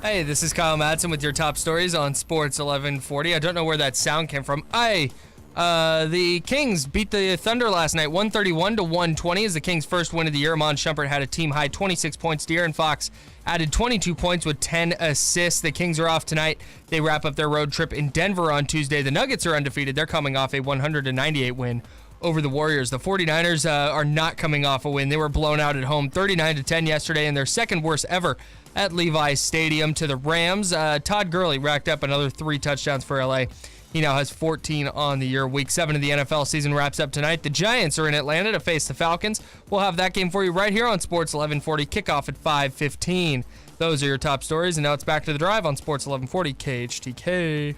Hey, this is Kyle Madson with your top stories on Sports 1140. I don't know where that sound came from. The Kings beat the Thunder last night, 131-120 is the Kings' first win of the year. Amon Shumpert had a team-high 26 points. De'Aaron Fox added 22 points with 10 assists. The Kings are off tonight. They wrap up their road trip in Denver on Tuesday. The Nuggets are undefeated. They're coming off a 198 win over the Warriors. The 49ers are not coming off a win. They were blown out at home 39-10 yesterday in their second worst ever at Levi's Stadium to the Rams. Todd Gurley racked up another 3 touchdowns for LA. He now has 14 on the year. Week 7 of the NFL season wraps up tonight. The Giants are in Atlanta to face the Falcons. We'll have that game for you right here on Sports 1140. Kickoff at 5:15. Those are your top stories, and now it's back to the drive on Sports 1140 KHTK.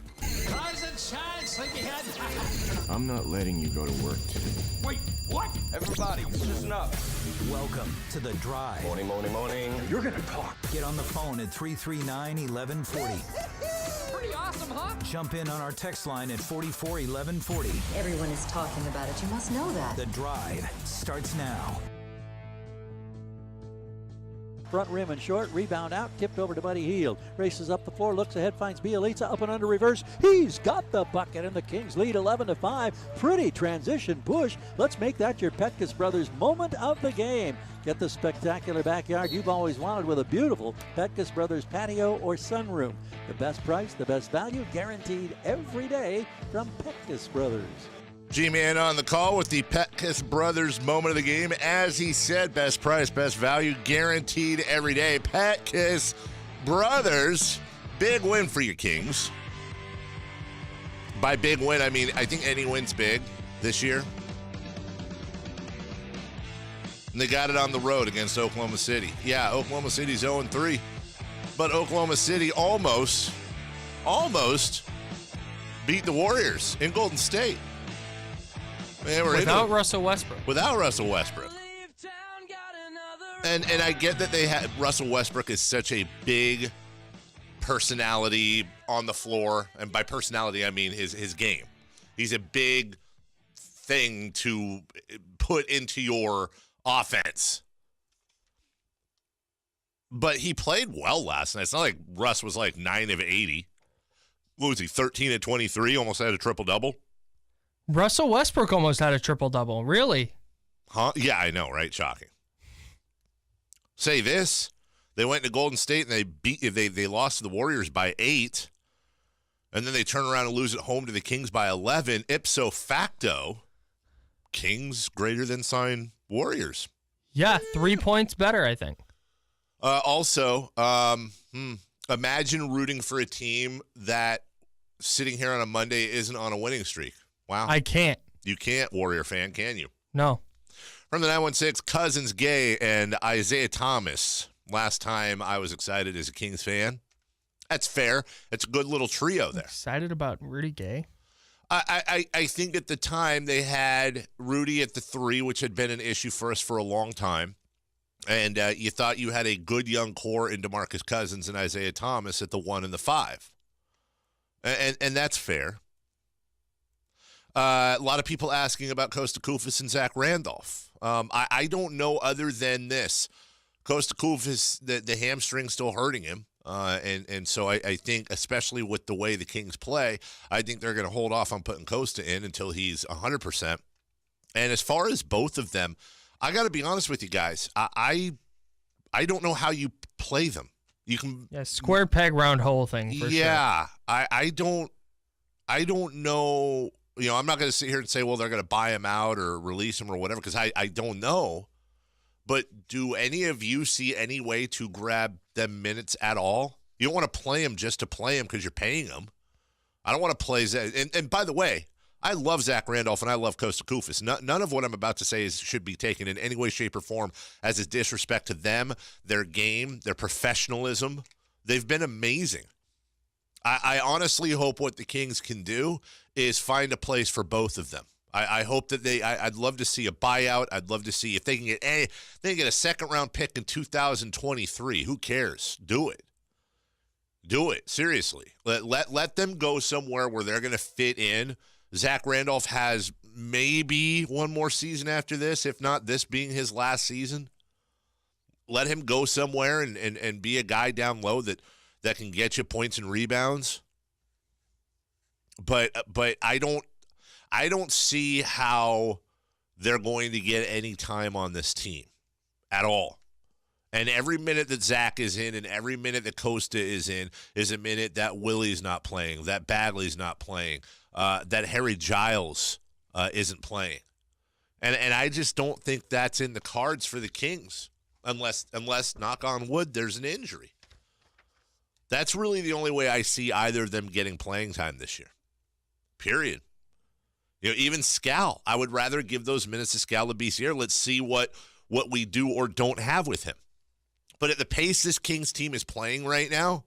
Rise and shine, sleepyhead. I'm not letting you go to work today. Wait, what? Everybody, listen up. Welcome to The Drive. Morning, morning, morning. You're gonna talk. Get on the phone at 339-1140. Pretty awesome, huh? Jump in on our text line at 441140. Everyone is talking about it. You must know that. The Drive starts now. Front rim and short, rebound out, tipped over to Buddy Hield. Races up the floor, looks ahead, finds Bielitsa up and under reverse. He's got the bucket, and the Kings lead 11-5. Pretty transition push. Let's make that your Petkus Brothers moment of the game. Get the spectacular backyard you've always wanted with a beautiful Petkus Brothers patio or sunroom. The best price, the best value, guaranteed every day from Petkus Brothers. G-Man on the call with the Petkus Brothers moment of the game. As he said, best price, best value, guaranteed every day. Petkus Brothers, big win for your Kings. By big win, I mean, I think any win's big this year. And they got it on the road against Oklahoma City. Yeah, Oklahoma City's 0-3. But Oklahoma City almost beat the Warriors in Golden State. Without Russell Westbrook. Without Russell Westbrook. And I get that they had Russell Westbrook is such a big personality on the floor. And by personality, I mean his game. He's a big thing to put into your offense. But he played well last night. It's not like Russ was like 9 of 80. What was he, 13 of 23, almost had a triple-double? Russell Westbrook almost had a triple-double. Really? Huh? Yeah, I know, right? Shocking. Say this. They went to Golden State and they lost to the Warriors by 8. And then they turn around and lose at home to the Kings by 11. Ipso facto, Kings greater than sign Warriors. Yeah, 3 points better, I think. Also, imagine rooting for a team that sitting here on a Monday isn't on a winning streak. Wow. I can't. You can't, Warrior fan, can you? No. From the 916, Cousins, Gay, and Isaiah Thomas. Last time I was excited as a Kings fan. That's fair. It's a good little trio there. Excited about Rudy Gay? I think at the time they had Rudy at the 3, which had been an issue for us for a long time. And you thought you had a good young core in DeMarcus Cousins and Isaiah Thomas at the 1 and the 5. And that's fair. A lot of people asking about Kosta Koufos and Zach Randolph. I don't know other than this. Kosta Koufos, the hamstring's still hurting him. And so I think, especially with the way the Kings play, I think they're going to hold off on putting Kosta in until he's 100%. And as far as both of them, I got to be honest with you guys. I don't know how you play them. You can square peg round hole thing. For sure. I don't know. You know, I'm not going to sit here and say, well, they're going to buy him out or release him or whatever, because I don't know. But do any of you see any way to grab them minutes at all? You don't want to play him just to play him because you're paying him. I don't want to play Zach. And by the way, I love Zach Randolph and I love Kosta Koufos. None of what I'm about to say should be taken in any way, shape, or form as a disrespect to them, their game, their professionalism. They've been amazing. I honestly hope what the Kings can do is find a place for both of them. I hope that I'd love to see a buyout. I'd love to see if they can get a second-round pick in 2023. Who cares? Do it. Do it. Seriously. Let them go somewhere where they're going to fit in. Zach Randolph has maybe one more season after this, if not this being his last season. Let him go somewhere and be a guy down low that that can get you points and rebounds. But I don't see how they're going to get any time on this team at all. And every minute that Zach is in and every minute that Costa is in is a minute that Willie's not playing, that Bagley's not playing, that Harry Giles isn't playing. And I just don't think that's in the cards for the Kings unless, knock on wood, there's an injury. That's really the only way I see either of them getting playing time this year. Period. Even Scal, I would rather give those minutes to Scal to BCR. Let's see what we do or don't have with him. But at the pace this Kings team is playing right now,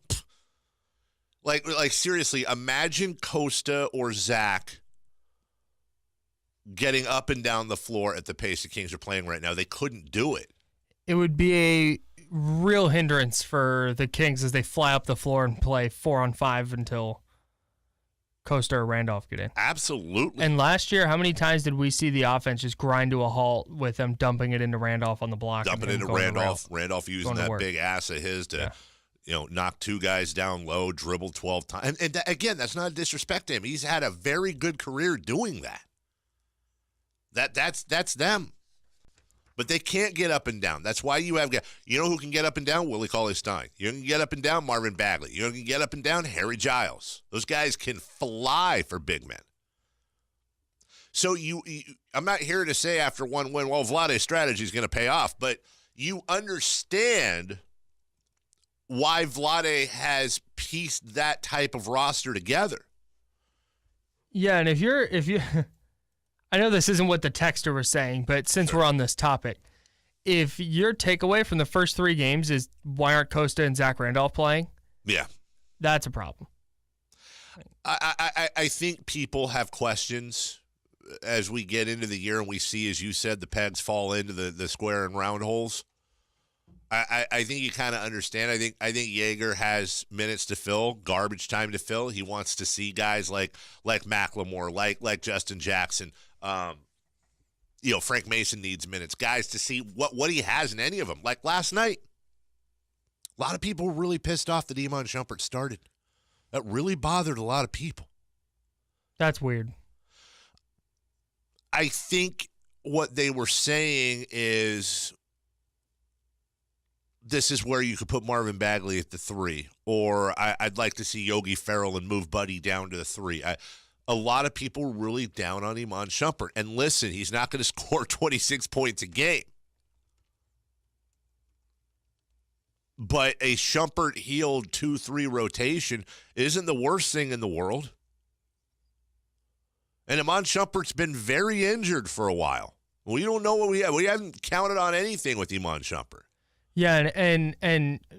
like seriously, imagine Costa or Zach getting up and down the floor at the pace the Kings are playing right now. They couldn't do it. It would be a real hindrance for the Kings as they fly up the floor and play 4-on-5 until Costa or Randolph get in. Absolutely. And last year, how many times did we see the offense just grind to a halt with them dumping it into Randolph on the block? Dumping into Randolph. Randolf using that big ass of his to, knock two guys down low, dribble 12 times. And again, that's not a disrespect to him. He's had a very good career doing that. That's them. But they can't get up and down. That's why you have guys. You know who can get up and down? Willie Cauley-Stein. You can get up and down? Marvin Bagley. You can get up and down? Harry Giles. Those guys can fly for big men. So I'm not here to say after one win, well, Vlade's strategy is going to pay off, but you understand why Vlade has pieced that type of roster together. Yeah, and if you I know this isn't what the texter was saying, but since we're on this topic, if your takeaway from the first three games is why aren't Costa and Zach Randolph playing? Yeah. That's a problem. I think people have questions as we get into the year and we see, as you said, the pegs fall into the square and round holes. I think you kind of understand. I think Jaeger has minutes to fill, garbage time to fill. He wants to see guys like Macklemore, like Justin Jackson. Frank Mason needs minutes. Guys to see what he has in any of them. Like last night, a lot of people were really pissed off that Iman Shumpert started. That really bothered a lot of people. That's weird. I think what they were saying is this is where you could put Marvin Bagley at the 3, or I'd like to see Yogi Ferrell and move Buddy down to the 3. A lot of people were really down on Iman Shumpert. And listen, he's not going to score 26 points a game. But a Shumpert-heeled 2-3 rotation isn't the worst thing in the world. And Iman Shumpert's been very injured for a while. We don't know what we have. We haven't counted on anything with Iman Shumpert. Yeah, and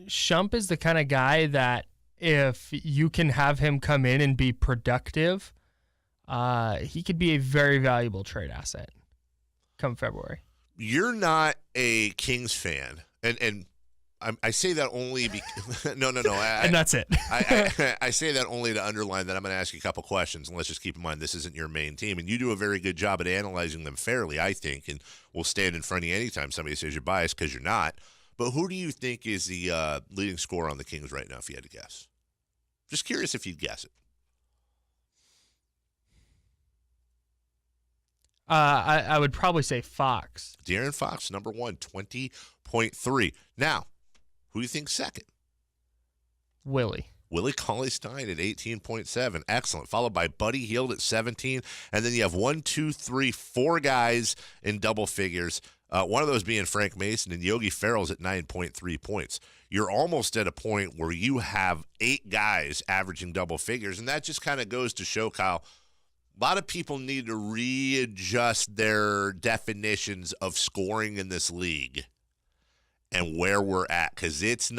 Shump is the kind of guy that if you can have him come in and be productive, he could be a very valuable trade asset come February. You're not a Kings fan, and I say that only because no. And that's it. I say that only to underline that I'm going to ask you a couple questions, and let's just keep in mind this isn't your main team, and you do a very good job at analyzing them fairly, I think, and we'll stand in front of you anytime somebody says you're biased because you're not. But who do you think is the leading scorer on the Kings right now, if you had to guess? Just curious if you'd guess it. I would probably say Fox. De'Aaron Fox, number 1, 20.3. Now, who do you think's second? Willie Cauley-Stein at 18.7. Excellent. Followed by Buddy Hield at 17. And then you have 1, 2, 3, 4 guys in double figures. One of those being Frank Mason, and Yogi Ferrell's at 9.3 points. You're almost at a point where you have 8 guys averaging double figures, and that just kind of goes to show, Kyle, a lot of people need to readjust their definitions of scoring in this league and where we're at, because this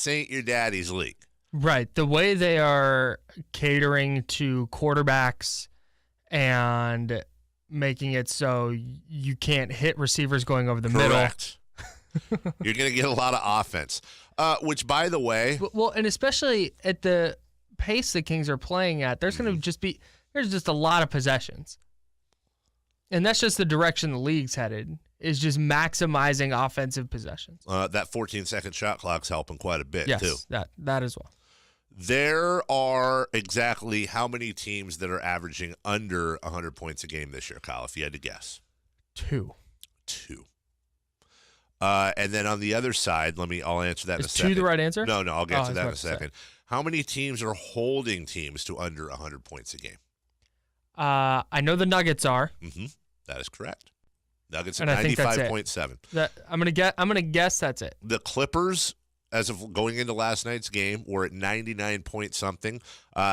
ain't your daddy's league. Right. The way they are catering to quarterbacks and making it so you can't hit receivers going over the Correct. Middle. You're going to get a lot of offense, which, by the way. Well, and especially at the pace the Kings are playing at, there's going to there's just a lot of possessions. And that's just the direction the league's headed, is just maximizing offensive possessions. That 14-second shot clock's helping quite a bit, too. Yes, that as well. There are exactly how many teams that are averaging under 100 points a game this year, Kyle, if you had to guess? 2. 2. And then on the other side, I'll answer that in a Is second. 2 the right answer? No, I'll get to that in a I was about to second. How many teams are holding teams to under 100 points a game? I know the Nuggets are. Mm-hmm. That is correct. Nuggets at And I think that's it. 95.7. I'm gonna guess that's it. The Clippers, as of going into last night's game, were at 99 point something.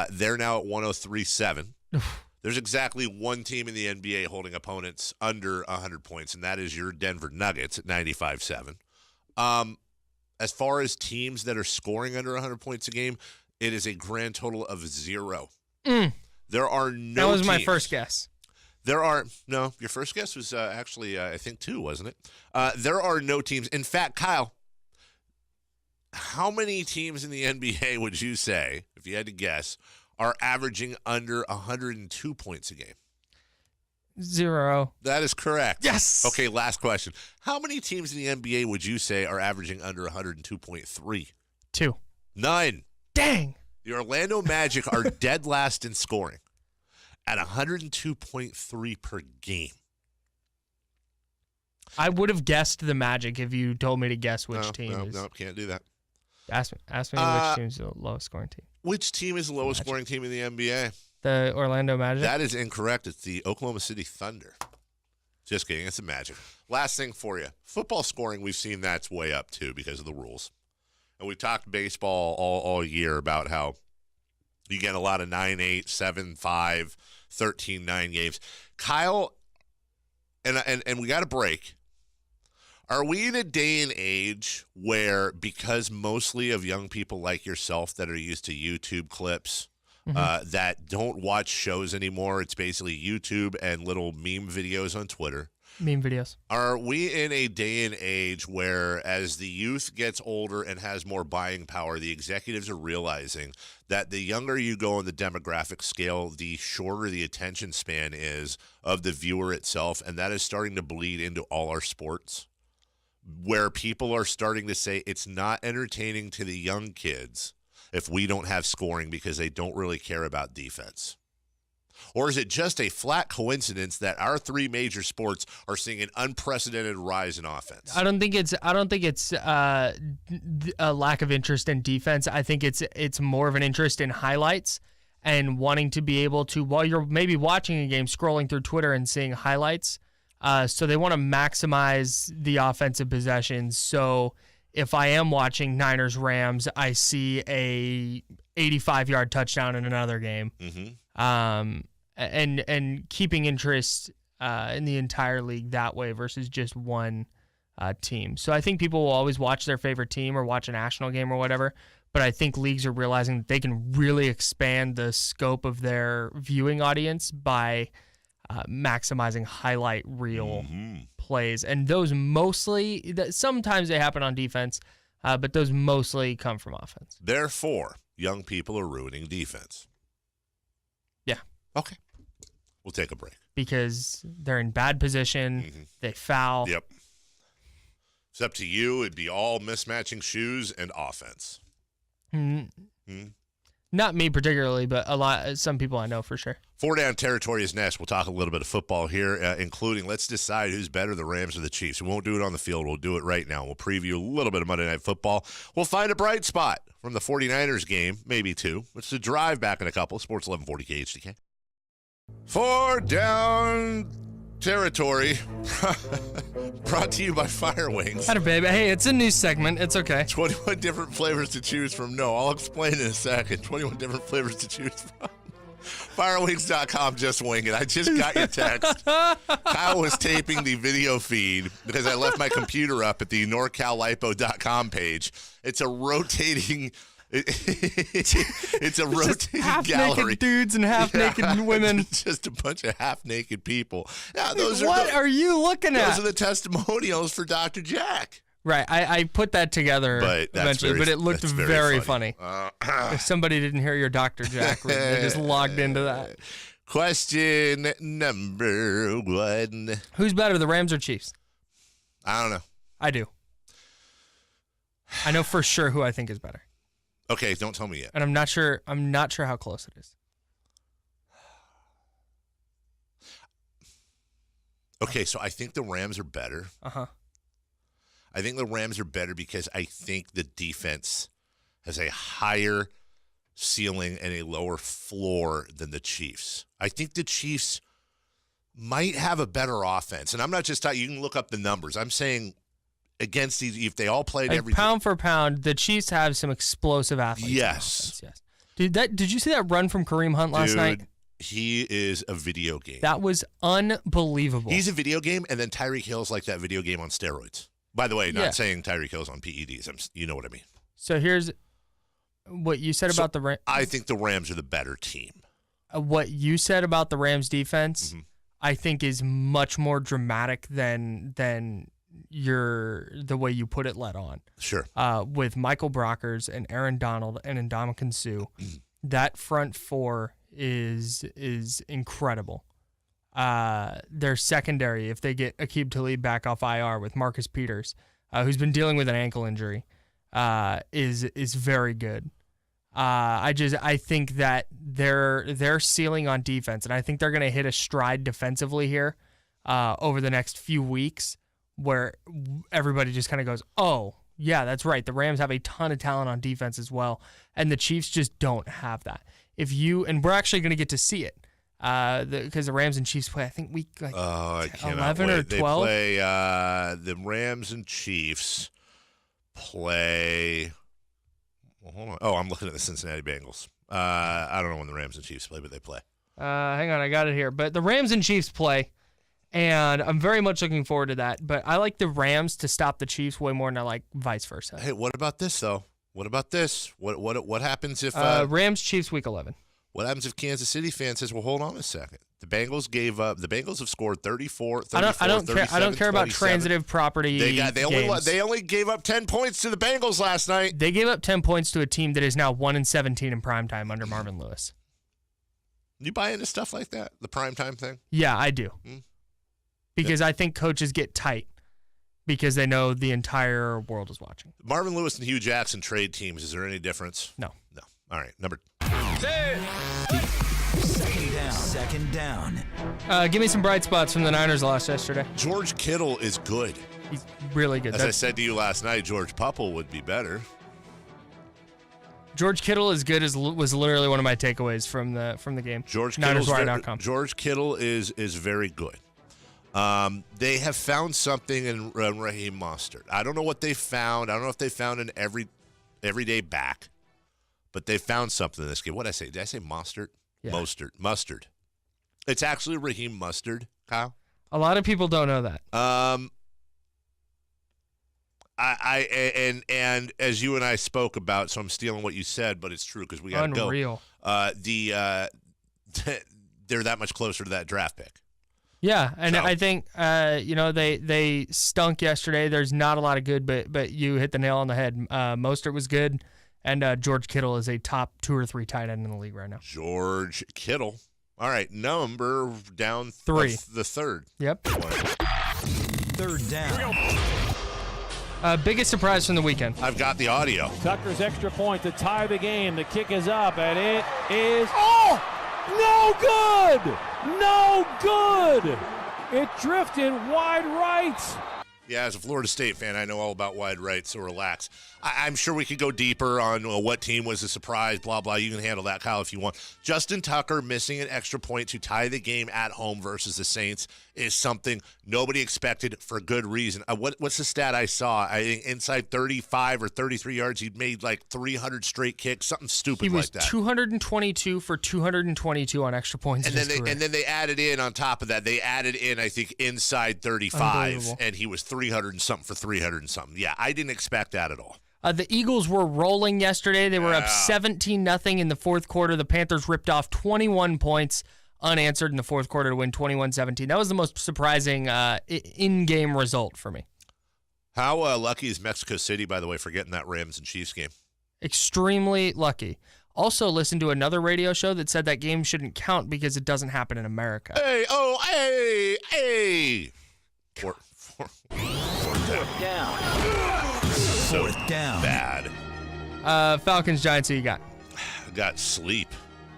They're now at 103.7. There's exactly one team in the NBA holding opponents under 100 points, and that is your Denver Nuggets at 95.7. As far as teams that are scoring under 100 points a game, it is a grand total of 0. There are no That was teams. my first guess. No, your first guess was actually, I think, 2, wasn't it? There are no teams. In fact, Kyle, how many teams in the NBA would you say, if you had to guess, are averaging under 102 points a game? 0. That is correct. Yes. Okay, last question. How many teams in the NBA would you say are averaging under 102.3? 2. None. Dang. The Orlando Magic are dead last in scoring at 102.3 per game. I would have guessed the Magic if you told me to guess which team. No, can't do that. Ask me which team's the lowest scoring team. Which team is the lowest scoring team in the NBA? The Orlando Magic? That is incorrect. It's the Oklahoma City Thunder. Just kidding. It's the Magic. Last thing for you. Football scoring, we've seen that's way up, too, because of the rules. And we've talked baseball all year about how you get a lot of 9-8, 7-5, 13-9 games. Kyle, and we got a break. Are we in a day and age where, because mostly of young people like yourself that are used to YouTube clips, that don't watch shows anymore, it's basically YouTube and little meme videos on Twitter? Meme videos. Are we in a day and age where, as the youth gets older and has more buying power, the executives are realizing that the younger you go on the demographic scale, the shorter the attention span is of the viewer itself, and that is starting to bleed into all our sports, where people are starting to say it's not entertaining to the young kids if we don't have scoring because they don't really care about defense? Or is it just a flat coincidence that our 3 major sports are seeing an unprecedented rise in offense? I don't think it's a lack of interest in defense. I think it's more of an interest in highlights and wanting to be able to, while you're maybe watching a game, scrolling through Twitter and seeing highlights. So they want to maximize the offensive possessions. So if I am watching Niners-Rams, I see a 85-yard touchdown in another game. And keeping interest in the entire league that way versus just one team. So I think people will always watch their favorite team or watch a national game or whatever, but I think leagues are realizing that they can really expand the scope of their viewing audience by maximizing highlight reel plays. And those mostly, sometimes they happen on defense, but those mostly come from offense. Therefore, young people are ruining defense. Yeah. Okay. We'll take a break. Because they're in bad position, they foul. Yep. It's up to you. It'd be all mismatching shoes and offense. Not me particularly, but some people I know for sure. 4 Down Territory is next. We'll talk a little bit of football here, including let's decide who's better, the Rams or the Chiefs. We won't do it on the field. We'll do it right now. We'll preview a little bit of Monday Night Football. We'll find a bright spot from the 49ers game, maybe 2. It's a drive back in a couple. Sports 1140 KHTK. 4 Down Territory, brought to you by Fire Wings. Had a baby. Hey, it's a new segment. It's okay. 21 different flavors to choose from. No, I'll explain in a second. 21 different flavors to choose from. Firewings.com, just wing it. I just got your text. Kyle was taping the video feed because I left my computer up at the NorCalLipo.com page. It's a rotating... It's a rotating gallery. Half-naked dudes and half-naked women. Just a bunch of half-naked people. Now, What are you looking at? Those are the testimonials for Dr. Jack. Right. I put that together eventually, but it looked very funny. If somebody didn't hear your Dr. Jack, they just logged into that. Question number 1. Who's better, the Rams or Chiefs? I don't know. I do. I know for sure who I think is better. Okay, don't tell me yet. And I'm not sure how close it is. Okay, so I think the Rams are better. Uh-huh. I think the Rams are better because I think the defense has a higher ceiling and a lower floor than the Chiefs. I think the Chiefs might have a better offense. And I'm not just talking, you can look up the numbers. I'm saying against these, if they all played Like every pound for pound, the Chiefs have some explosive athletes. Yes. Yes. Did you see that run from Kareem Hunt last night? He is a video game. That was unbelievable. He's a video game, and then Tyreek Hill's like that video game on steroids. By the way, not Yeah. saying Tyreek Hill's on PEDs. You know what I mean. So here's what you said about the Rams. I think the Rams are the better team. What you said about the Rams defense, Mm-hmm. I think is much more dramatic than the way you put it let on. Sure. With Michael Brockers and Aaron Donald and Ndamukong Suh, that front four is incredible. Their secondary, if they get Aqib Talib back off IR with Marcus Peters, who's been dealing with an ankle injury, is very good. I think that their ceiling on defense, and I think they're going to hit a stride defensively here over the next few weeks, where everybody just kind of goes, oh, yeah, that's right. The Rams have a ton of talent on defense as well, and the Chiefs just don't have that. And we're actually going to get to see it because the Rams and Chiefs play, I think, week 11 or 12. They play the Rams and Chiefs play. Well, hold on. Oh, I'm looking at the Cincinnati Bengals. I don't know when the Rams and Chiefs play, but they play. Hang on, I got it here. But the Rams and Chiefs play, and I'm very much looking forward to that. But I like the Rams to stop the Chiefs way more than I like vice versa. Hey, what about this though? What about this? What happens if Rams Chiefs week 11? What happens if Kansas City fan says, "Well, hold on a second. The Bengals gave up. The Bengals have scored 34, 34, I don't care. I don't care about 27. transitive property. They only gave up 10 points to the Bengals last night. They gave up 10 points to a team that is now 1-17 in primetime under Marvin Lewis. You buy into stuff like that, the primetime thing? Yeah, I do. Because I think coaches get tight because they know the entire world is watching. Marvin Lewis and Hugh Jackson trade teams. Is there any difference? No. All right, number. Second down. Give me some bright spots from the Niners loss yesterday. George Kittle is good. He's really good. As I said to you last night, George Pupple would be better. George Kittle is good was literally one of my takeaways from the game. George Kittle is very good. They have found something in Raheem Mostert. I don't know what they found. I don't know if they found an everyday back, but they found something in this game. What did I say? Did I say Mostert? Yeah. Mustard. It's actually Raheem Mustard, Kyle. A lot of people don't know that. And as you and I spoke about, so I'm stealing what you said, but it's true because we got to go. Unreal. They're that much closer to that draft pick. Yeah, and So. I think they stunk yesterday. There's not a lot of good, but you hit the nail on the head. Mostert was good, and George Kittle is a top 2 or 3 tight end in the league right now. George Kittle. All right, number down 3. The third. Yep. Third down. Biggest surprise from the weekend. I've got the audio. Tucker's extra point to tie the game. The kick is up, and it is... Oh! No good! No good! It drifted wide right. Yeah, as a Florida State fan, I know all about wide right, so relax. I'm sure we could go deeper on what team was a surprise, blah, blah. You can handle that, Kyle, if you want. Justin Tucker missing an extra point to tie the game at home versus the Saints is something nobody expected for good reason. What's the stat I saw? I think inside 35 or 33 yards, he'd made like 300 straight kicks, something stupid like that. He was 222 for 222 on extra points. And then they added in, on top of that, I think, inside 35, and he was 300 and something for 300 and something. Yeah, I didn't expect that at all. The Eagles were rolling yesterday. They were up 17-0 in the fourth quarter. The Panthers ripped off 21 points unanswered in the fourth quarter to win 21-17. That was the most surprising in-game result for me. How lucky is Mexico City, by the way, for getting that Rams and Chiefs game? Extremely lucky. Also listened to another radio show that said that game shouldn't count because it doesn't happen in America. Hey. Fourth down. Fourth down. Bad. Falcons, Giants, who you got? I got sleep.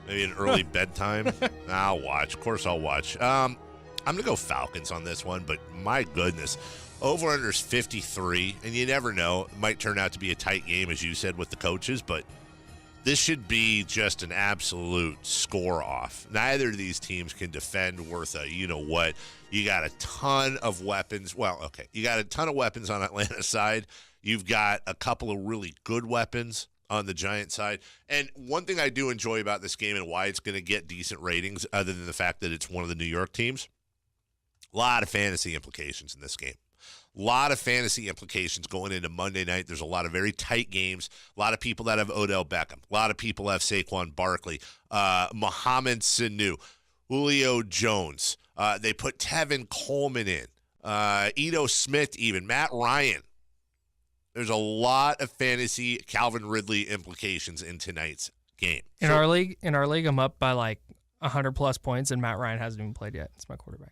Maybe an early bedtime. I'll watch. Of course I'll watch. I'm going to go Falcons on this one, but my goodness. Over-under's 53, and you never know. It might turn out to be a tight game, as you said, with the coaches, but this should be just an absolute score-off. Neither of these teams can defend worth a you-know-what. You got a ton of weapons. Well, okay, you got a ton of weapons on Atlanta's side. You've got a couple of really good weapons on the Giants side. And one thing I do enjoy about this game and why it's going to get decent ratings, other than the fact that it's one of the New York teams, a lot of fantasy implications in this game. A lot of fantasy implications going into Monday night. There's a lot of very tight games. A lot of people that have Odell Beckham. A lot of people have Saquon Barkley, Mohamed Sanu, Julio Jones. They put Tevin Coleman in, Ito Smith even, Matt Ryan. There's a lot of fantasy Calvin Ridley implications in tonight's game. In our league, I'm up by like 100-plus points, and Matt Ryan hasn't even played yet. It's my quarterback.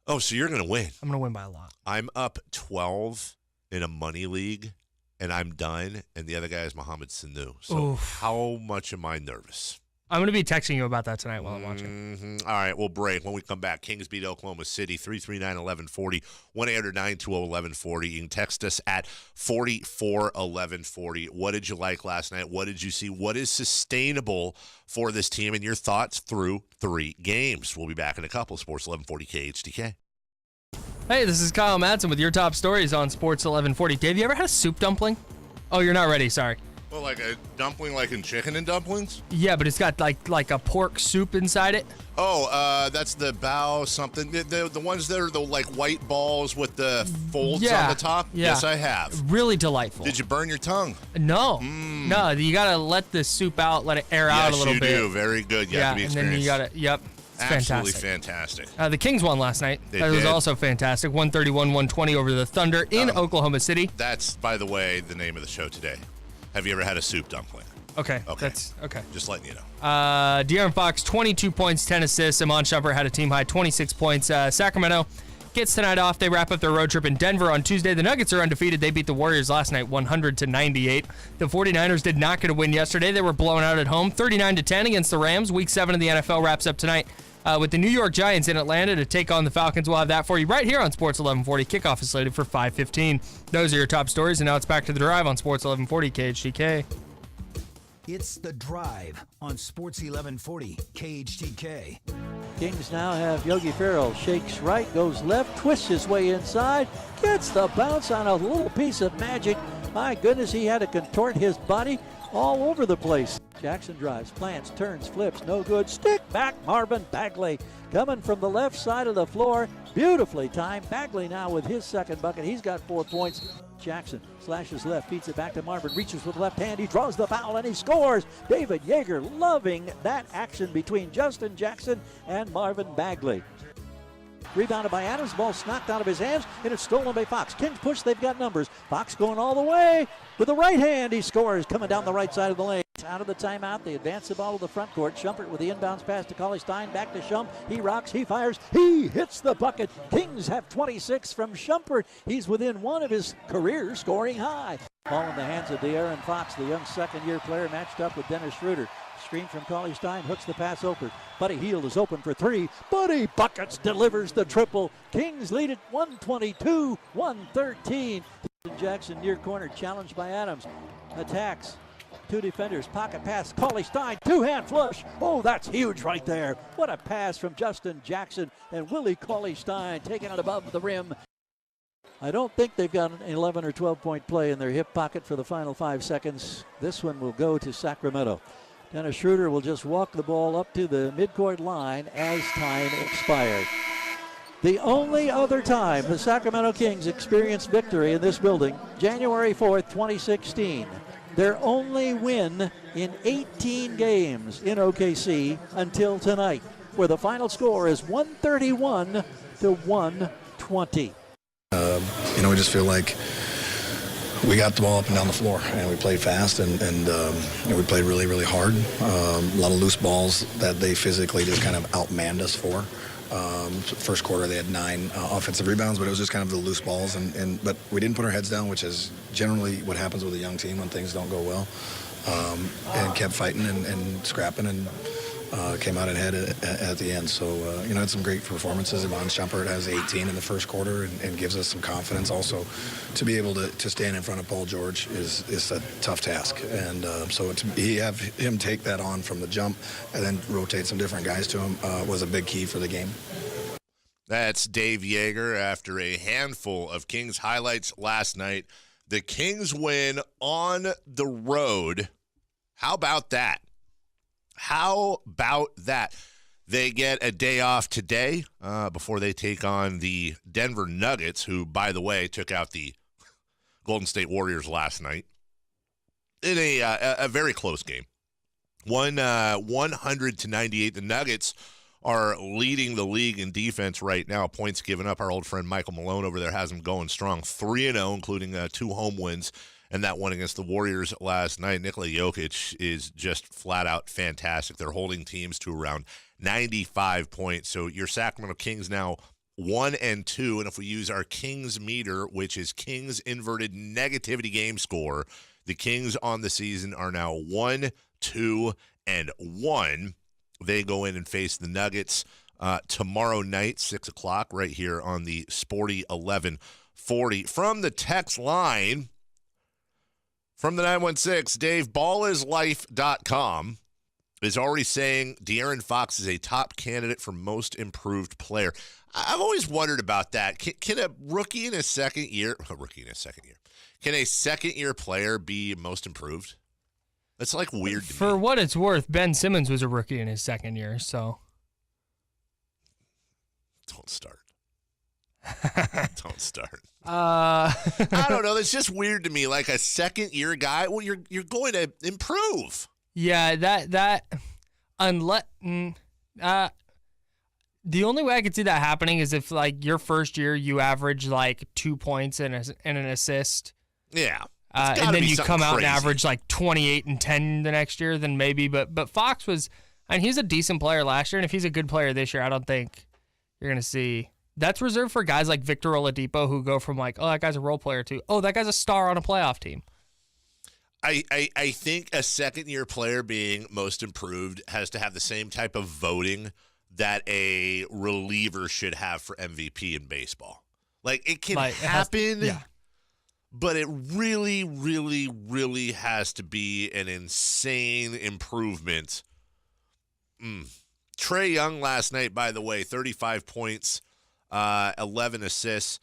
Oh, so you're going to win. I'm going to win by a lot. I'm up 12 in a money league, and I'm done, and the other guy is Mohamed Sanu. So how much am I nervous? I'm going to be texting you about that tonight while I'm watching. All right, we'll break. When we come back, Kings beat Oklahoma City, 339-1140, 1-800-920-1140. You can text us at 44-1140. What did you like last night? What did you see? What is sustainable for this team? And your thoughts through 3 games. We'll be back in a couple. Sports 1140 KHTK. Hey, this is Kyle Madson with your top stories on Sports 1140. Dave, you ever had a soup dumpling? Oh, you're not ready. Sorry. Well, like a dumpling like in chicken and dumplings? Yeah, but it's got like a pork soup inside it. Oh, that's the bao something. The ones that are the like white balls with the folds on the top? Yeah. Yes, I have. Really delightful. Did you burn your tongue? No. No, you got to let the soup out, let it air out a little bit. Yes, you do. Very good. You have to be and then you got to, yep. It's absolutely fantastic. fantastic. The Kings won last night. That was also fantastic. 131-120 over the Thunder in Oklahoma City. That's, by the way, the name of the show today. Have you ever had a soup dumpling? Okay. That's okay. Just letting you know. De'Aaron Fox, 22 points, 10 assists. Amon Shumpert had a team high 26 points. Sacramento gets tonight off. They wrap up their road trip in Denver on Tuesday. The Nuggets are undefeated. They beat the Warriors last night 100-98. The 49ers did not get a win yesterday. They were blown out at home 39-10 against the Rams. Week 7 of the NFL wraps up tonight with the New York Giants in Atlanta to take on the Falcons. We'll have that for you right here on Sports 1140. Kickoff is slated for 5:15. Those are your top stories, and now it's back to the drive on Sports 1140 KHTK. It's The Drive on Sports 1140 KHTK. Kings now have Yogi Ferrell. Shakes right, goes left, twists his way inside, gets the bounce on a little piece of magic. My goodness, he had to contort his body all over the place. Jackson drives, plants, turns, flips, no good. Stick back, Marvin Bagley coming from the left side of the floor. Beautifully timed. Bagley now with his second bucket. He's got 4 points. Jackson slashes left, feeds it back to Marvin, reaches with left hand. He draws the foul and he scores. David Yeager loving that action between Justin Jackson and Marvin Bagley. Rebounded by Adams, ball knocked out of his hands, and it's stolen by Fox. Kings push, they've got numbers. Fox going all the way with the right hand. He scores, coming down the right side of the lane. Out of the timeout, they advance the ball to the front court. Shumpert with the inbounds pass to Cauley Stein, back to Shump. He rocks, he fires, he hits the bucket. Kings have 26 from Shumpert. He's within one of his career scoring high. Ball in the hands of De'Aaron Fox, the young second-year player matched up with Dennis Schroeder. Screen from Cauley Stein, hooks the pass over. Buddy Hield is open for 3. Buddy buckets, delivers the triple. Kings lead it 122-113. Jackson near corner, challenged by Adams. Attacks. 2 defenders, pocket pass, Cauley Stein, 2-hand flush. Oh, that's huge right there. What a pass from Justin Jackson and Willie Cauley Stein, taking it above the rim. I don't think they've got an 11 or 12-point play in their hip pocket for the final 5 seconds. This one will go to Sacramento. Dennis Schroeder will just walk the ball up to the midcourt line as time expires. The only other time the Sacramento Kings experienced victory in this building, January 4th, 2016. Their only win in 18 games in OKC until tonight, where the final score is 131-120. We just feel like we got the ball up and down the floor, and we played fast, and we played really, really hard. A lot of loose balls that they physically just kind of outmanned us for. First quarter, they had 9 offensive rebounds, but it was just kind of the loose balls. But we didn't put our heads down, which is generally what happens with a young team when things don't go well. And kept fighting and scrapping and came out ahead at the end. So, had some great performances. Iman Shumpert has 18 in the first quarter and gives us some confidence. Also, to be able to stand in front of Paul George is a tough task. And so to have him take that on from the jump and then rotate some different guys to him was a big key for the game. That's Dave Yeager after a handful of Kings highlights last night. The Kings win on the road. How about that? How about that? They get a day off today before they take on the Denver Nuggets, who, by the way, took out the Golden State Warriors last night in a very close game. 100-98. The Nuggets are leading the league in defense right now. Points given up. Our old friend Michael Malone over there has them going strong. 3-0, including 2 home wins. And that one against the Warriors last night. Nikola Jokic is just flat out fantastic. They're holding teams to around 95 points. So your Sacramento Kings now 1-2. And if we use our Kings meter, which is Kings inverted negativity game score, the Kings on the season are now 1-2-1. They go in and face the Nuggets tomorrow night, 6 o'clock, right here on the Sporty 1140. From the text line, from the 916, Dave, ballislife.com is already saying De'Aaron Fox is a top candidate for most improved player. I've always wondered about that. Can a rookie in his second year, can a second-year player be most improved? That's like weird to me. For what it's worth, Ben Simmons was a rookie in his second year, so. Don't start. Don't start. I don't know. That's just weird to me. Like a second-year guy, well, you're going to improve. Yeah, that unless the only way I could see that happening is if like your first year you average like 2 points and an assist. Yeah. And then you come out crazy. and average like 28 and 10 the next year, then maybe. But Fox was, and he's a decent player last year, and if he's a good player this year, I don't think you're going to see. That's reserved for guys like Victor Oladipo who go from like, oh, that guy's a role player to, oh, that guy's a star on a playoff team. I think a second-year player being most improved has to have the same type of voting that a reliever should have for MVP in baseball. Like, it can happen. Yeah. But it really, really, really has to be an insane improvement. Trae Young last night, by the way, 35 points, 11 assists.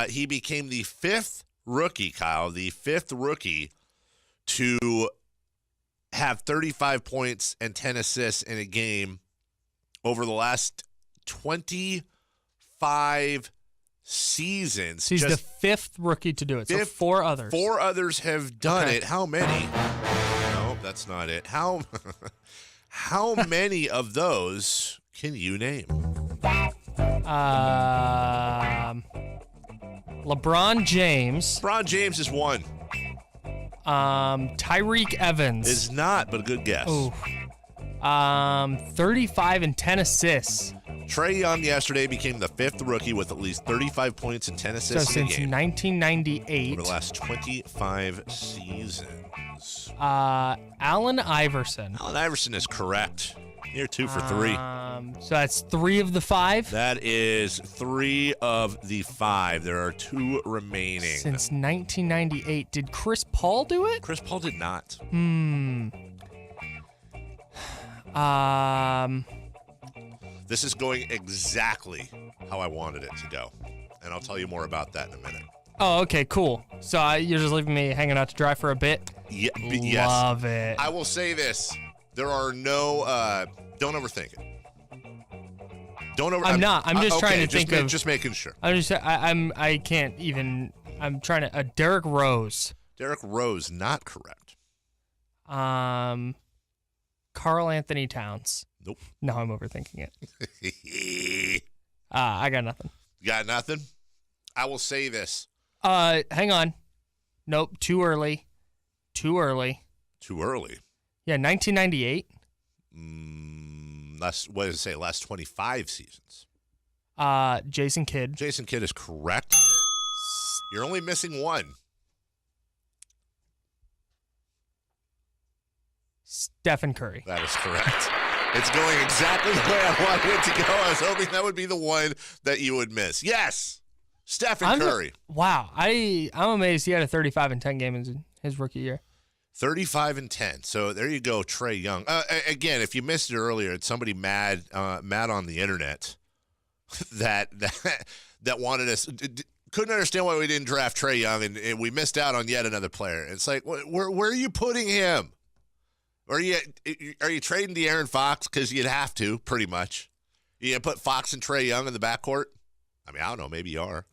He became the 5th rookie, Kyle, the 5th rookie to have 35 points and 10 assists in a game over the last 25 seasons. He's the 5th rookie to do it. So 4 others. 4 others have done it. How many? No, that's not it. How many of those can you name? LeBron James. LeBron James is 1. Tyreek Evans is not, but a good guess. Ooh. 35 and 10 assists. Trae Young yesterday became the 5th rookie with at least 35 points and 10 assists in a game. Since 1998. Over the last 25 seasons. Allen Iverson. Allen Iverson is correct. You're 2 for 3. So that's 3 of the 5? That is 3 of the 5. There are 2 remaining. Since 1998. Did Chris Paul do it? Chris Paul did not. This is going exactly how I wanted it to go. And I'll tell you more about that in a minute. Oh, okay, cool. So you're just leaving me hanging out to dry for a bit? Yes. Love it. I will say this. There are no, don't overthink it. I'm not. I'm just trying to think of. Just making sure. I can't even. I'm trying to. Derrick Rose. Derrick Rose, not correct. Karl Anthony Towns. Nope. No, I'm overthinking it. I got nothing. You got nothing? I will say this. Hang on. Nope. Too early. Too early? Yeah, 1998. What does it say? Last 25 seasons. Jason Kidd. Jason Kidd is correct. You're only missing one. Stephen Curry. That is correct. It's going exactly the way I wanted it to go. I was hoping that would be the one that you would miss. Yes, Stephen Curry. Wow. I'm amazed he had a 35-10 game in his rookie year. 35-10. So there you go, Trae Young. Again, if you missed it earlier, it's somebody mad on the internet that wanted us couldn't understand why we didn't draft Trae Young and we missed out on yet another player. It's like, where are you putting him? Are you trading De'Aaron Fox because you'd have to, pretty much? You gonna put Fox and Trae Young in the backcourt? I mean, I don't know. Maybe you are.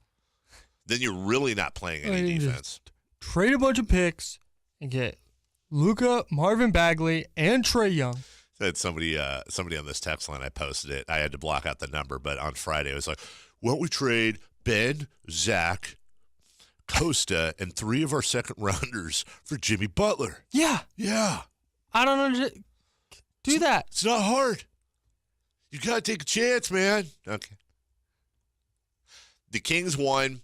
Then you're really not playing any defense. Trade a bunch of picks and get Luka, Marvin Bagley, and Trae Young. That somebody on this text line, I posted it. I had to block out the number, but on Friday it was like, why don't we trade Ben, Zach, Costa, and 3 of our second rounders for Jimmy Butler? Yeah. Yeah. I don't understand. Do that. It's not hard. You got to take a chance, man. Okay. The Kings won.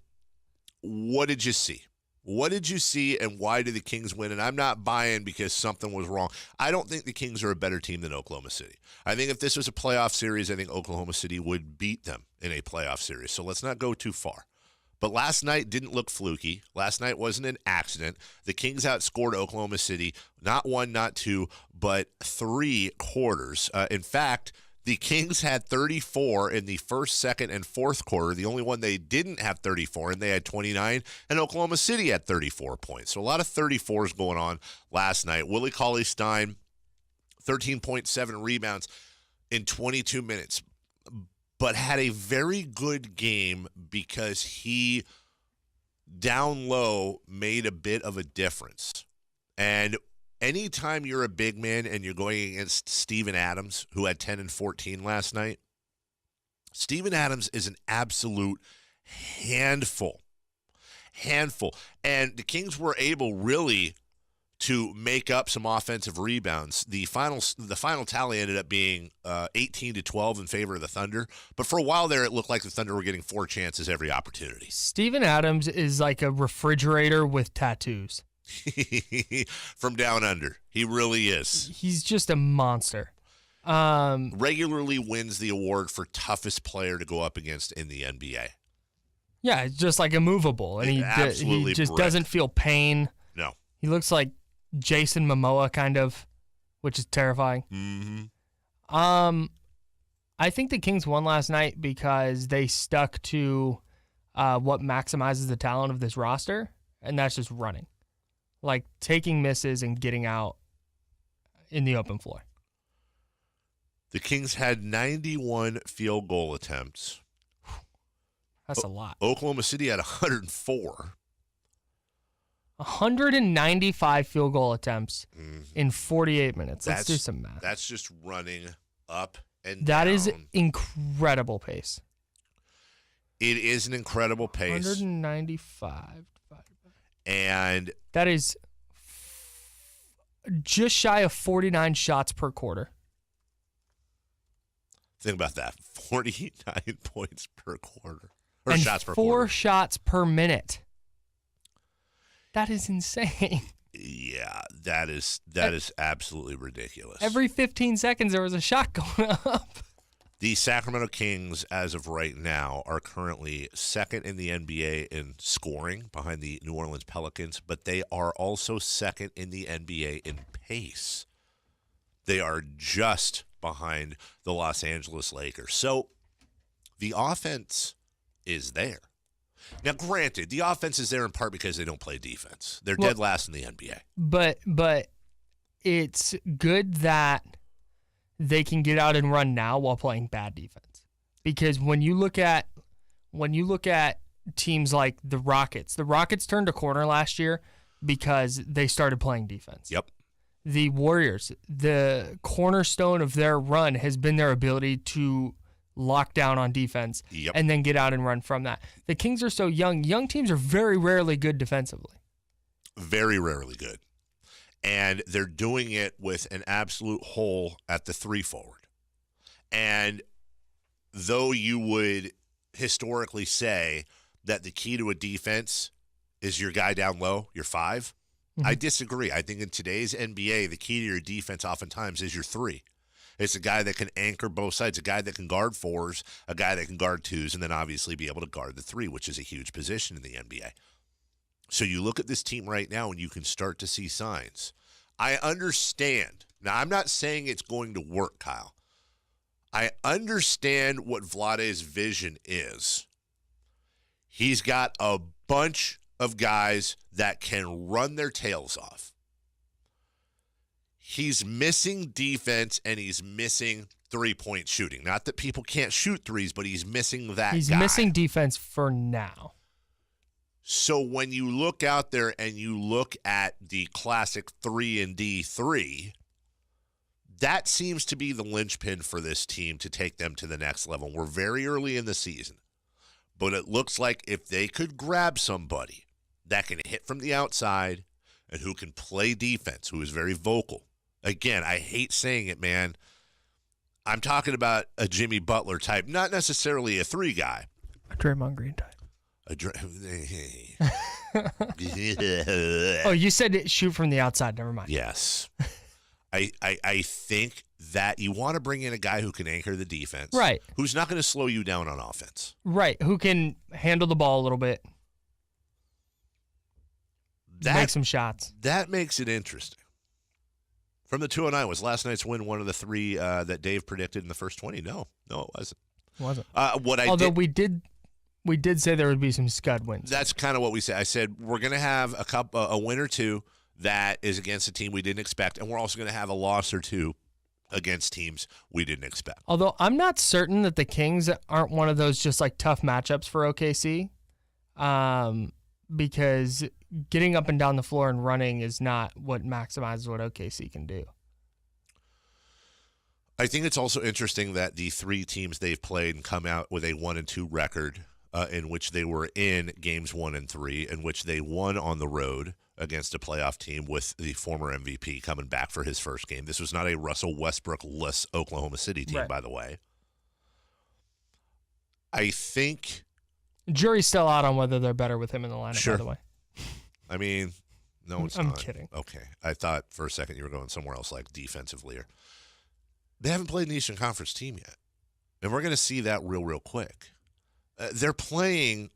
What did you see? What did you see, and why did the Kings win? And I'm not buying because something was wrong. I don't think the Kings are a better team than Oklahoma City. I think if this was a playoff series, I think Oklahoma City would beat them in a playoff series. So let's not go too far. But last night didn't look fluky. Last night wasn't an accident. The Kings outscored Oklahoma City, not 1, not 2, but 3 quarters. In fact, the Kings had 34 in the first, second, and fourth quarter. The only one they didn't have 34 in, they had 29, and Oklahoma City had 34 points. So a lot of 34s going on last night. Willie Cauley-Stein, 13.7 rebounds in 22 minutes, but had a very good game because he, down low, made a bit of a difference. And anytime you're a big man and you're going against Steven Adams, who had 10 and 14 last night, Steven Adams is an absolute handful. And the Kings were able really to make up some offensive rebounds. The final tally ended up being 18-12 in favor of the Thunder. But for a while there, it looked like the Thunder were getting 4 chances every opportunity. Steven Adams is like a refrigerator with tattoos. From down under. He really is. He's just a monster. Regularly wins the award for toughest player to go up against in the NBA. Yeah, it's just like immovable. And he just doesn't feel pain. No. He looks like Jason Momoa kind of, which is terrifying. Mm-hmm. I think the Kings won last night because they stuck to what maximizes the talent of this roster, and that's just running. Like taking misses and getting out in the open floor. The Kings had 91 field goal attempts. That's a lot. Oklahoma City had 104. 195 field goal attempts in 48 minutes. Let's do some math. That's just running up and that down. is incredible pace. It is an incredible pace. 195. And that is just shy of 49 shots per quarter. Think about that. 49 points per quarter. Or and shots per 4 quarter. shots per minute. That is insane. Yeah, that is absolutely ridiculous. Every 15 seconds there was a shot going up. The Sacramento Kings, as of right now, are currently second in the NBA in scoring behind the New Orleans Pelicans, but they are also second in the NBA in pace. They are just behind the Los Angeles Lakers. So the offense is there. Now, granted, the offense is there in part because they don't play defense. They're dead last in the NBA. But it's good that they can get out and run now while playing bad defense. Because when you look at teams like the Rockets turned a corner last year because they started playing defense. Yep. The Warriors, the cornerstone of their run has been their ability to lock down on defense and then get out and run from that. The Kings are so young. Young teams are very rarely good defensively. Very rarely good. And they're doing it with an absolute hole at the 3 forward. And though you would historically say that the key to a defense is your guy down low, your 5. I disagree. I think in today's NBA, the key to your defense oftentimes is your 3. It's a guy that can anchor both sides, a guy that can guard 4s, a guy that can guard 2s, and then obviously be able to guard the 3, which is a huge position in the NBA. So you look at this team right now and you can start to see signs. I understand. Now, I'm not saying it's going to work, Kyle. I understand what Vlade's vision is. He's got a bunch of guys that can run their tails off. He's missing defense and he's missing three-point shooting. Not that people can't shoot threes, but he's missing that He's guy. missing defense for now. So when you look out there and you look at the classic 3-and-D 3, that seems to be the linchpin for this team to take them to the next level. We're very early in the season, but it looks like if they could grab somebody that can hit from the outside and who can play defense, who is very vocal. Again, I hate saying it, man. I'm talking about a Jimmy Butler type, not necessarily a 3 guy. A Draymond Green type. Oh, you said shoot from the outside. Never mind. Yes. I think that you want to bring in a guy who can anchor the defense. Right. Who's not going to slow you down on offense. Right. Who can handle the ball a little bit. Make some shots. That makes it interesting. From the 209, was last night's win one of the 3 that Dave predicted in the first 20? No, it wasn't. Although we did say there would be some scud wins. That's kind of what we said. I said we're going to have a win or 2 that is against a team we didn't expect, and we're also going to have a loss or 2 against teams we didn't expect. Although I'm not certain that the Kings aren't one of those just like tough matchups for OKC, because getting up and down the floor and running is not what maximizes what OKC can do. I think it's also interesting that the 3 teams they've played and come out with a 1-2 record, in which they were in games 1 and 3, in which they won on the road against a playoff team with the former MVP coming back for his first game. This was not a Russell Westbrook-less Oklahoma City team, right, by the way. I think... Jury's still out on whether they're better with him in the lineup, Sure. by the way. I mean, no, it's I'm not. kidding. Okay. I thought for a second you were going somewhere else, like defensively. They haven't played an Eastern Conference team yet. And we're going to see that real quick. They're playing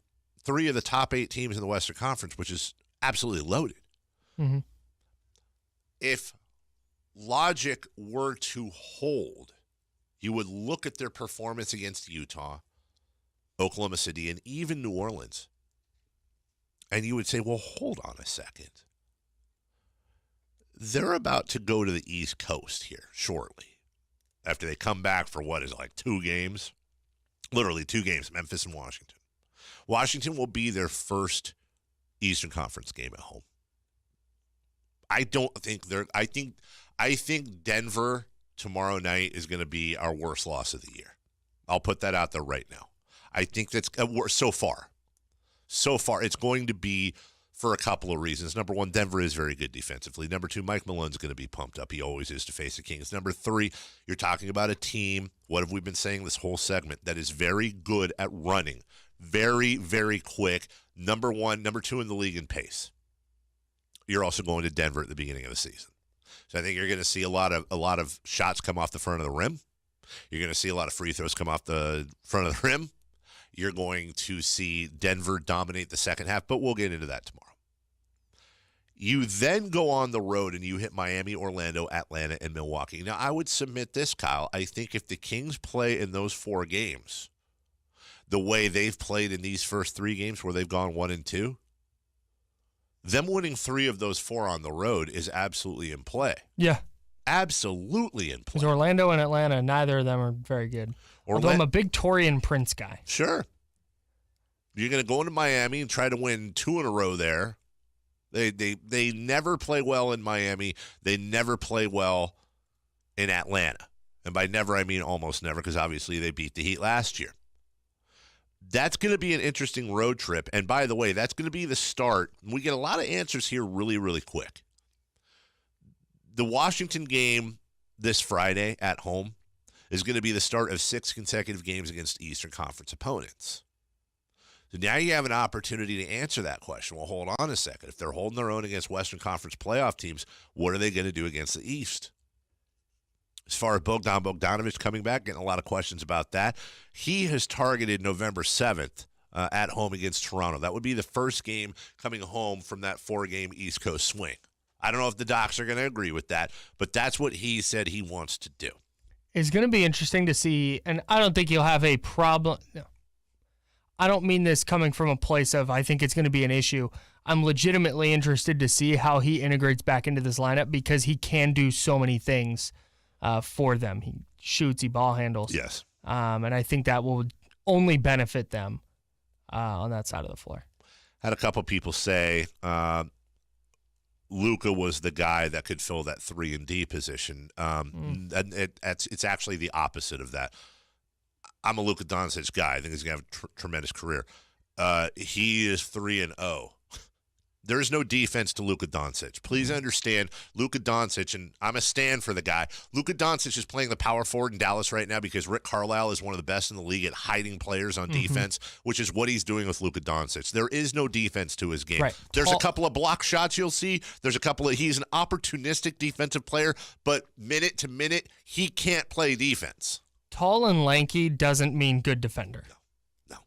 3 of the top 8 teams in the Western Conference, which is absolutely loaded. Mm-hmm. If logic were to hold, you would look at their performance against Utah, Oklahoma City, and even New Orleans, and you would say, well, hold on a second. They're about to go to the East Coast here shortly after they come back for what is like 2 games, literally 2 games, Memphis and Washington. Washington will be their first Eastern Conference game at home. I think Denver tomorrow night is going to be our worst loss of the year. I'll put that out there right now. I think that's so far. So far, it's going to be for a couple of reasons. Number 1, Denver is very good defensively. Number 2, Mike Malone's going to be pumped up. He always is to face the Kings. Number 3, you're talking about a team, what have we been saying this whole segment, that is very good at running. Very, very quick. Number 1, number 2 in the league in pace. You're also going to Denver at the beginning of the season. So I think you're going to see a lot of shots come off the front of the rim. You're going to see a lot of free throws come off the front of the rim. You're going to see Denver dominate the second half, but we'll get into that tomorrow. You then go on the road and you hit Miami, Orlando, Atlanta, and Milwaukee. Now, I would submit this, Kyle. I think if the Kings play in those 4 games the way they've played in these first 3 games where they've gone 1 and 2, them winning 3 of those 4 on the road is absolutely in play. Yeah. Absolutely in play. Because Orlando and Atlanta, neither of them are very good. Although I'm a big Torian Prince guy. Sure. You're going to go into Miami and try to win 2 in a row there. They never play well in Miami. They never play well in Atlanta. And by never, I mean almost never, because obviously they beat the Heat last year. That's going to be an interesting road trip. And by the way, that's going to be the start. We get a lot of answers here really, really quick. The Washington game this Friday at home is going to be the start of 6 consecutive games against Eastern Conference opponents. So now you have an opportunity to answer that question. Well, hold on a second. If they're holding their own against Western Conference playoff teams, what are they going to do against the East? As far as Bogdan Bogdanovic coming back, getting a lot of questions about that. He has targeted November 7th at home against Toronto. That would be the first game coming home from that 4-game East Coast swing. I don't know if the Docs are going to agree with that, but that's what he said he wants to do. It's going to be interesting to see, and I don't think you'll have a problem. No. I don't mean this coming from a place of I think it's going to be an issue. I'm legitimately interested to see how he integrates back into this lineup because he can do so many things for them. He shoots, he ball handles. Yes. And I think that will only benefit them on that side of the floor. Had a couple people say Luka was the guy that could fill that 3-and-D position. And it's actually the opposite of that. I'm a Luka Doncic guy. I think he's going to have a tremendous career. He is 3-0. There's no defense to Luka Doncic. Please understand, Luka Doncic, and I'm a stand for the guy. Luka Doncic is playing the power forward in Dallas right now because Rick Carlisle is one of the best in the league at hiding players on defense, which is what he's doing with Luka Doncic. There is no defense to his game. Right. There's a couple of block shots you'll see. He's an opportunistic defensive player, but minute to minute, he can't play defense. Tall and lanky doesn't mean good defender. No.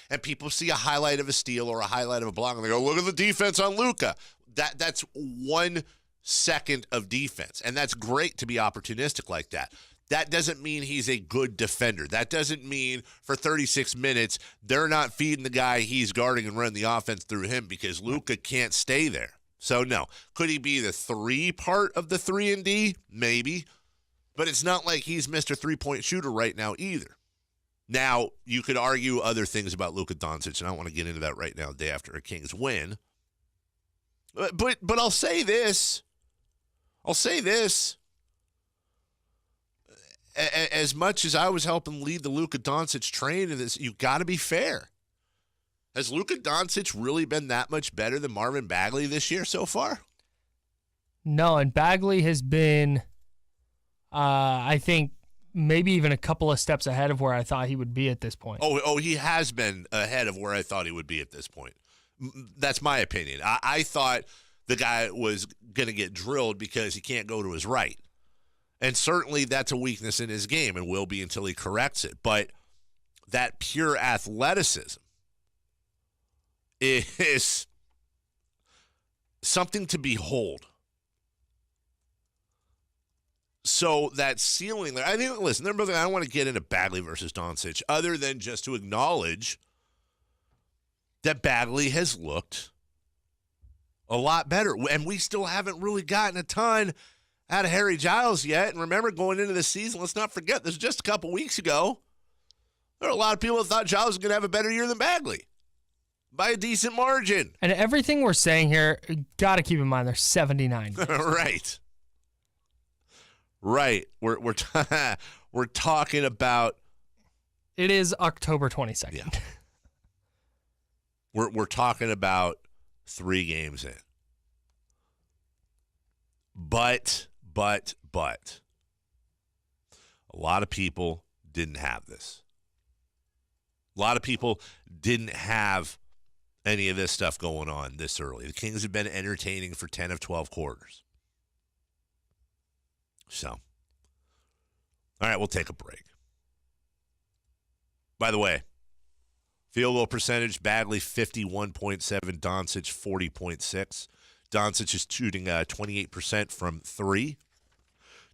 And people see a highlight of a steal or a highlight of a block, and they go, look at the defense on Luka. That's 1 second of defense, and that's great to be opportunistic like that. That doesn't mean he's a good defender. That doesn't mean for 36 minutes they're not feeding the guy he's guarding and running the offense through him because Luka can't stay there. So, no. Could he be the 3 part of the 3-and-D? Maybe. But it's not like he's Mr. Three-point shooter right now either. Now, you could argue other things about Luka Doncic, and I don't want to get into that right now the day after a Kings win. But I'll say this. As much as I was helping lead the Luka Doncic train in this, you got to be fair. Has Luka Doncic really been that much better than Marvin Bagley this year so far? No, and Bagley has been, I think, maybe even a couple of steps ahead of where I thought he would be at this point. Oh, he has been ahead of where I thought he would be at this point. That's my opinion. I thought the guy was going to get drilled because he can't go to his right. And certainly that's a weakness in his game and will be until he corrects it. But that pure athleticism is something to behold. So that ceiling there, I think, listen, I don't want to get into Bagley versus Doncic other than just to acknowledge that Bagley has looked a lot better. And we still haven't really gotten a ton out of Harry Giles yet. And remember, going into the season, let's not forget, this was just a couple weeks ago. There are a lot of people that thought Giles was going to have a better year than Bagley by a decent margin. And everything we're saying here, got to keep in mind, they're 79. Right. We're talking about. It is October 22nd. Yeah. We're talking about 3 games in. But a lot of people didn't have this. A lot of people didn't have any of this stuff going on this early. The Kings have been entertaining for 10 of 12 quarters. So, all right, we'll take a break. By the way, field goal percentage, Bagley 51.7, Doncic 40.6. Doncic is shooting 28% from 3.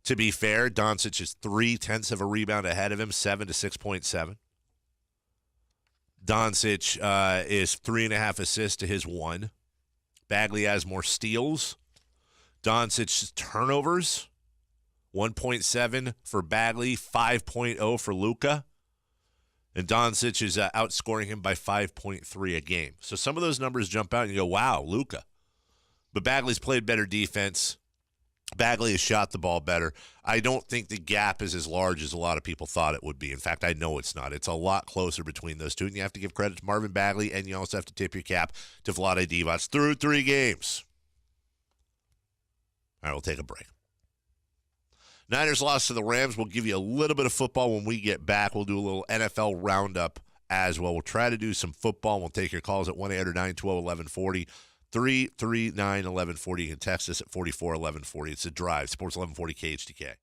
To be fair, Doncic is 0.3 of a rebound ahead of him, 7 to 6.7. Doncic is 3.5 assists to his 1. Bagley has more steals. Doncic's turnovers, 1.7 for Bagley, 5.0 for Luka. And Doncic is outscoring him by 5.3 a game. So some of those numbers jump out and you go, wow, Luka. But Bagley's played better defense. Bagley has shot the ball better. I don't think the gap is as large as a lot of people thought it would be. In fact, I know it's not. It's a lot closer between those two. And you have to give credit to Marvin Bagley, and you also have to tip your cap to Vlade Divac through 3 games. All right, we'll take a break. Niners lost to the Rams. We'll give you a little bit of football when we get back. We'll do a little NFL roundup as well. We'll try to do some football. We'll take your calls at 1-800-912-1140, 339-1140. You can text us at 44-1140. It's The Drive, Sports 1140 KHTK.